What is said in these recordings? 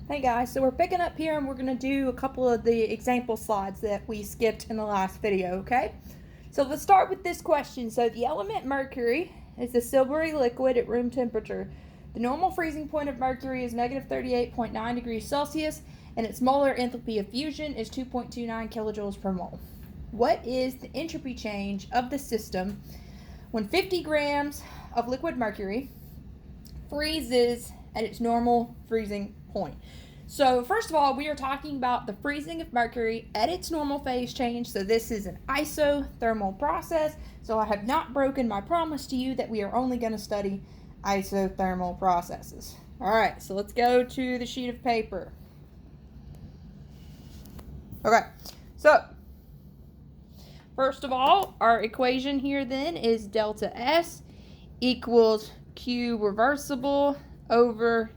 Hey guys, so we're picking up here and we're going to do a couple of the example slides that we skipped in the last video, okay? So let's start with this question. So the element mercury is a silvery liquid at room temperature. The normal freezing point of mercury is negative 38.9 degrees Celsius and its molar enthalpy of fusion is 2.29 kilojoules per mole. What is the entropy change of the system when 50 grams of liquid mercury freezes at its normal freezing point? So first of all, we are talking about the freezing of mercury at its normal phase change. So this is an isothermal process. So I have not broken my promise to you that we are only going to study isothermal processes. All right, so let's go to the sheet of paper. Okay, so first of all, our equation here then is delta S equals Q reversible over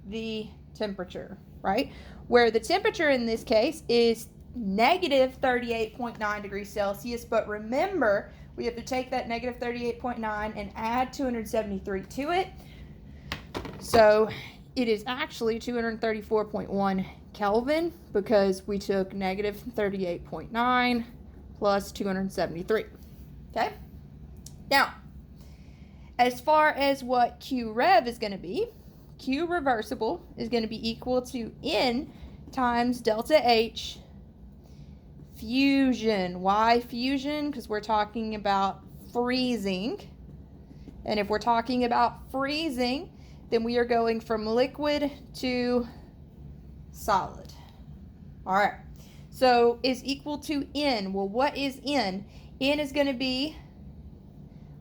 the temperature, right? Where the temperature in this case is negative 38.9 degrees Celsius, but remember, we have to take that negative 38.9 and add 273 to it. So it is actually 234.1 Kelvin because we took negative 38.9 plus 273, okay? Now, as far as what Q rev is going to be, Q reversible is going to be equal to N times delta H fusion. Why fusion? Because we're talking about freezing. And if we're talking about freezing, then we are going from liquid to solid. All right. So is equal to N. Well, what is N? N is going to be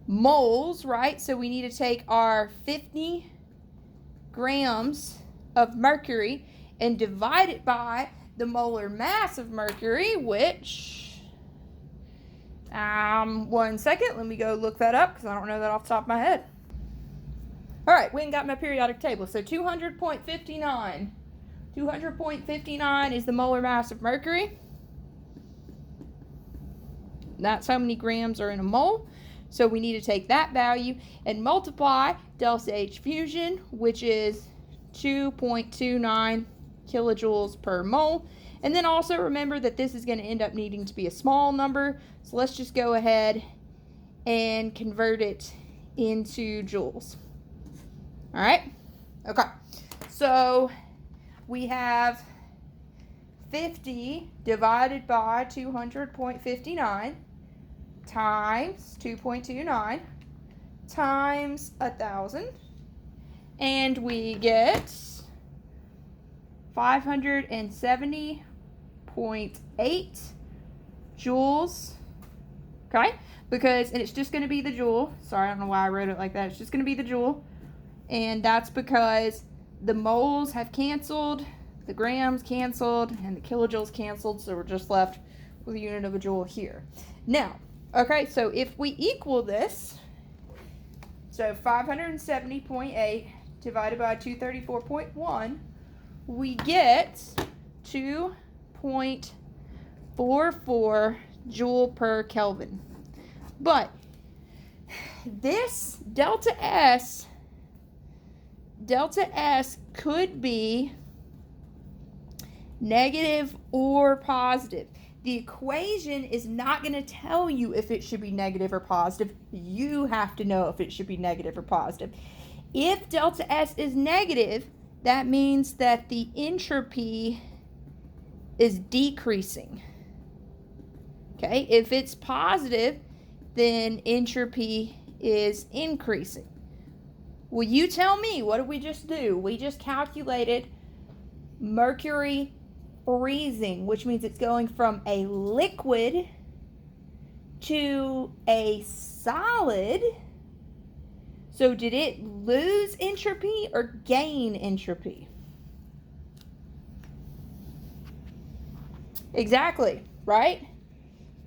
moles, right? So we need to take our 50 grams of mercury and divide it by the molar mass of mercury, which, 1 second, let me go look that up because I don't know that off the top of my head. All right, we ain't got my periodic table. So 200.59. 200.59 is the molar mass of mercury. That's how many grams are in a mole. So we need to take that value and multiply delta H fusion, which is 2.29 kilojoules per mole. And then also remember that this is going to end up needing to be a small number. So let's just go ahead and convert it into joules. All right. Okay. So we have 50 divided by 200.59 times 2.29 times 1,000, and we get 570.8 joules, okay? Because, and it's just going to be the joule. Sorry, I don't know why I wrote it like that. It's just going to be the joule, and that's because the moles have canceled, the grams canceled, and the kilojoules canceled, so we're just left with a unit of a joule here. Now, okay, so if we equal this, so 570.8 divided by 234.1, we get 2.44 joule per Kelvin. But this delta S could be negative or positive. The equation is not going to tell you if it should be negative or positive. You have to know if it should be negative or positive. If delta S is negative, that means that the entropy is decreasing. Okay, if it's positive, then entropy is increasing. Well, you tell me, what did we just do? We just calculated mercury freezing, which means it's going from a liquid to a solid. So did it lose entropy or gain entropy? Exactly, right?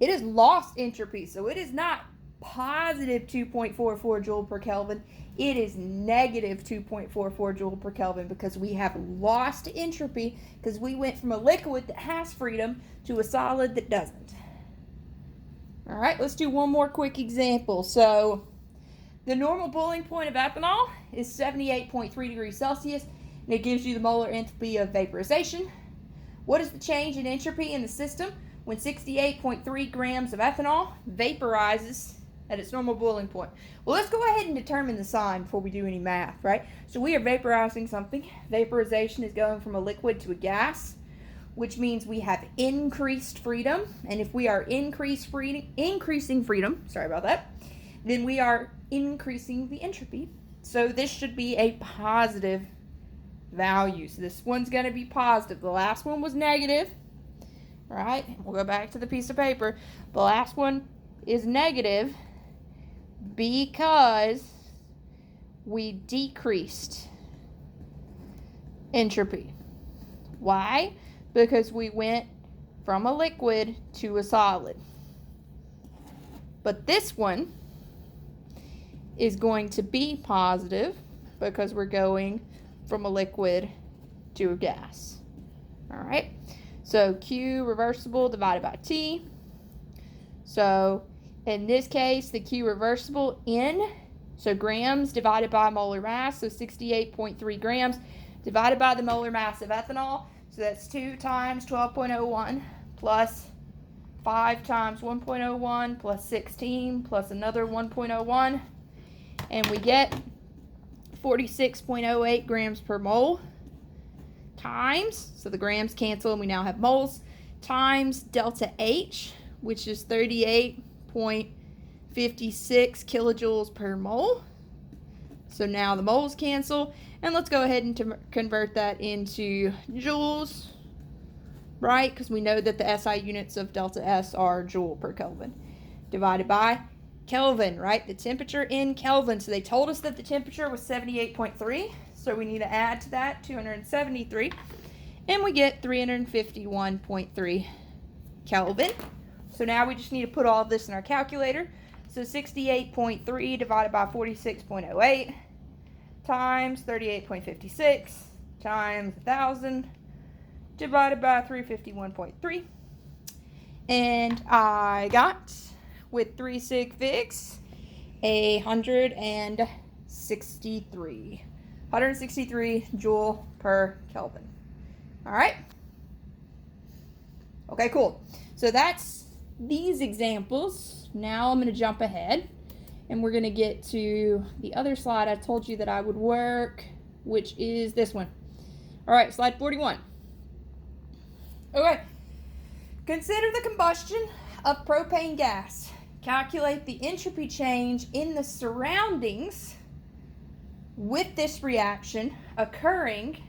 It has lost entropy, so it is not positive 2.44 joule per Kelvin. It is negative 2.44 joule per Kelvin because we have lost entropy because we went from a liquid that has freedom to a solid that doesn't. All right, let's do one more quick example. So the normal boiling point of ethanol is 78.3 degrees Celsius, and it gives you the molar enthalpy of vaporization. What is the change in entropy in the system when 68.3 grams of ethanol vaporizes at its normal boiling point? Well, let's go ahead and determine the sign before we do any math, right? So we are vaporizing something. Vaporization is going from a liquid to a gas, which means we have increased freedom. And if we are increasing freedom, sorry about that, then we are increasing the entropy. So this should be a positive value. So this one's going to be positive. The last one was negative, right? We'll go back to the piece of paper. The last one is negative because we decreased entropy. Why? Because we went from a liquid to a solid. But this one is going to be positive because we're going from a liquid to a gas. All right, so Q reversible divided by T. So in this case, the Q reversible in, so grams divided by molar mass, so 68.3 grams divided by the molar mass of ethanol. So that's 2 times 12.01 plus 5 times 1.01 plus 16 plus another 1.01. And we get 46.08 grams per mole times, so the grams cancel and we now have moles, times delta H, which is 38.56 kilojoules per mole. So now the moles cancel, and let's go ahead and convert that into joules, right? Because we know that the SI units of delta S are joule per Kelvin, divided by Kelvin, right? The temperature in Kelvin. So they told us that the temperature was 78.3, so we need to add to that 273, and we get 351.3 Kelvin. So now we just need to put all of this in our calculator. So 68.3 divided by 46.08 times 38.56 times 1,000 divided by 351.3. And I got, with 3 sig figs, 163 joule per Kelvin. All right. Okay, cool. So that's these examples. Now I'm going to jump ahead, and we're going to get to the other slide I told you that I would work, which is this one. All right, slide 41. Okay. Consider the combustion of propane gas. Calculate the entropy change in the surroundings with this reaction occurring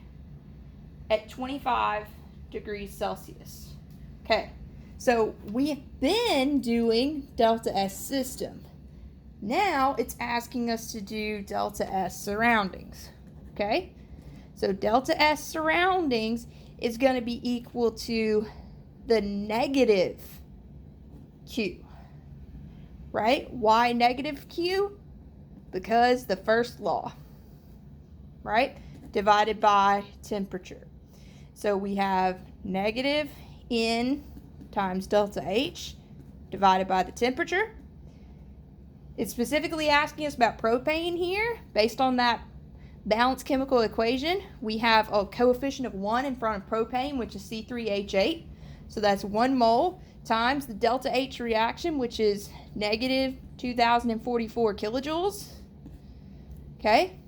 at 25 degrees Celsius. Okay, so we've been doing delta S system. Now it's asking us to do delta S surroundings. Okay, so delta S surroundings is going to be equal to the negative Q. Right? Why negative Q? Because the first law, right? Divided by temperature. So we have negative N times delta H divided by the temperature. It's specifically asking us about propane here. Based on that balanced chemical equation, we have a coefficient of 1 in front of propane, which is C3H8. So that's 1 mole times the delta H reaction, which is negative 2,044 kilojoules. Okay.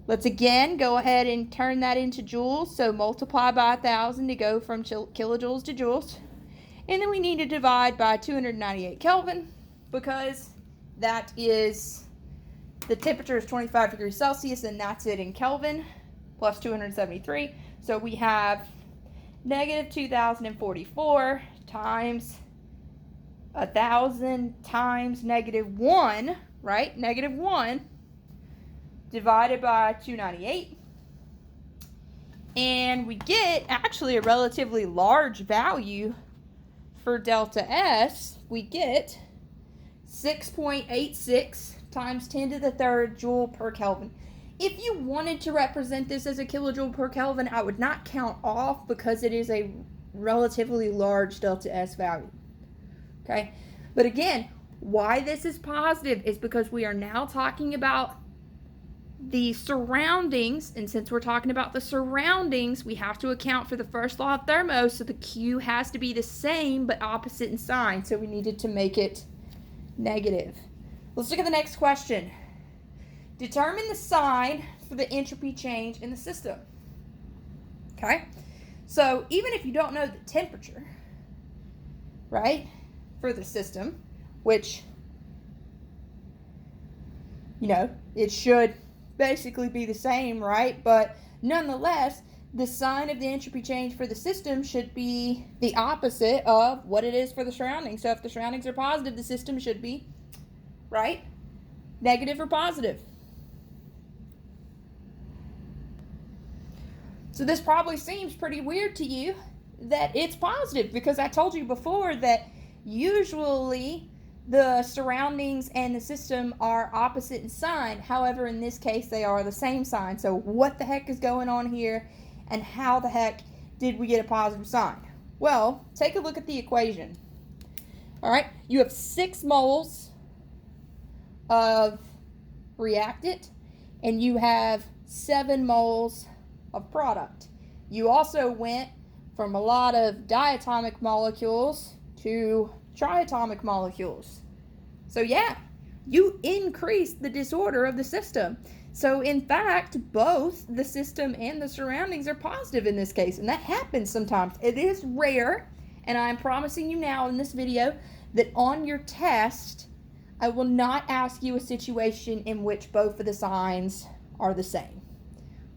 Let's again go ahead and turn that into joules. So multiply by 1,000 to go from kilojoules to joules. And then we need to divide by 298 Kelvin because that is, the temperature is 25 degrees Celsius, and that's it in Kelvin, plus 273. So we have negative 2,044 times 1,000 times negative 1, right? Negative 1 divided by 298. And we get actually a relatively large value for delta S. We get 6.86 times 10 to the third joule per Kelvin. If you wanted to represent this as a kilojoule per Kelvin, I would not count off because it is a relatively large delta S value. Okay, but again, why this is positive is because we are now talking about the surroundings, and since we're talking about the surroundings, we have to account for the first law of thermo, so the Q has to be the same but opposite in sign, so we needed to make it negative. Let's look at the next question. Determine the sign for the entropy change in the system. Okay, so even if you don't know the temperature, right, for the system, which, you know, it should basically be the same, right? But nonetheless, the sign of the entropy change for the system should be the opposite of what it is for the surroundings. So if the surroundings are positive, the system should be, right, negative or positive. So this probably seems pretty weird to you that it's positive, because I told you before that usually the surroundings and the system are opposite in sign. However, in this case, they are the same sign. So what the heck is going on here, and how the heck did we get a positive sign? Well, take a look at the equation. All right, you have 6 moles of reactant, and you have 7 moles of product. You also went from a lot of diatomic molecules to triatomic molecules. So yeah, you increased the disorder of the system. So in fact, both the system and the surroundings are positive in this case, and that happens sometimes. It is rare, and I'm promising you now in this video that on your test, I will not ask you a situation in which both of the signs are the same.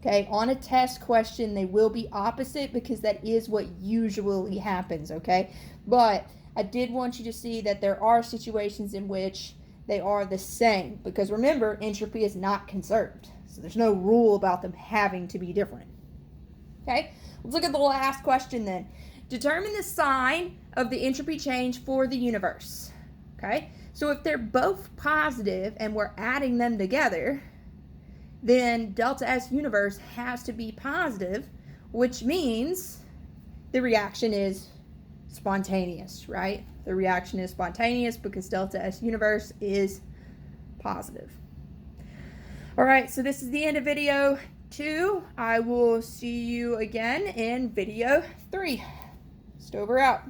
Okay, on a test question, they will be opposite because that is what usually happens, okay? But I did want you to see that there are situations in which they are the same, because remember, entropy is not conserved. So there's no rule about them having to be different. Okay, let's look at the last question then. Determine the sign of the entropy change for the universe. Okay, so if they're both positive and we're adding them together, then delta S universe has to be positive, which means the reaction is spontaneous, right? The reaction is spontaneous because delta S universe is positive. All right, so this is the end of video 2. I will see you again in video 3. Stover out.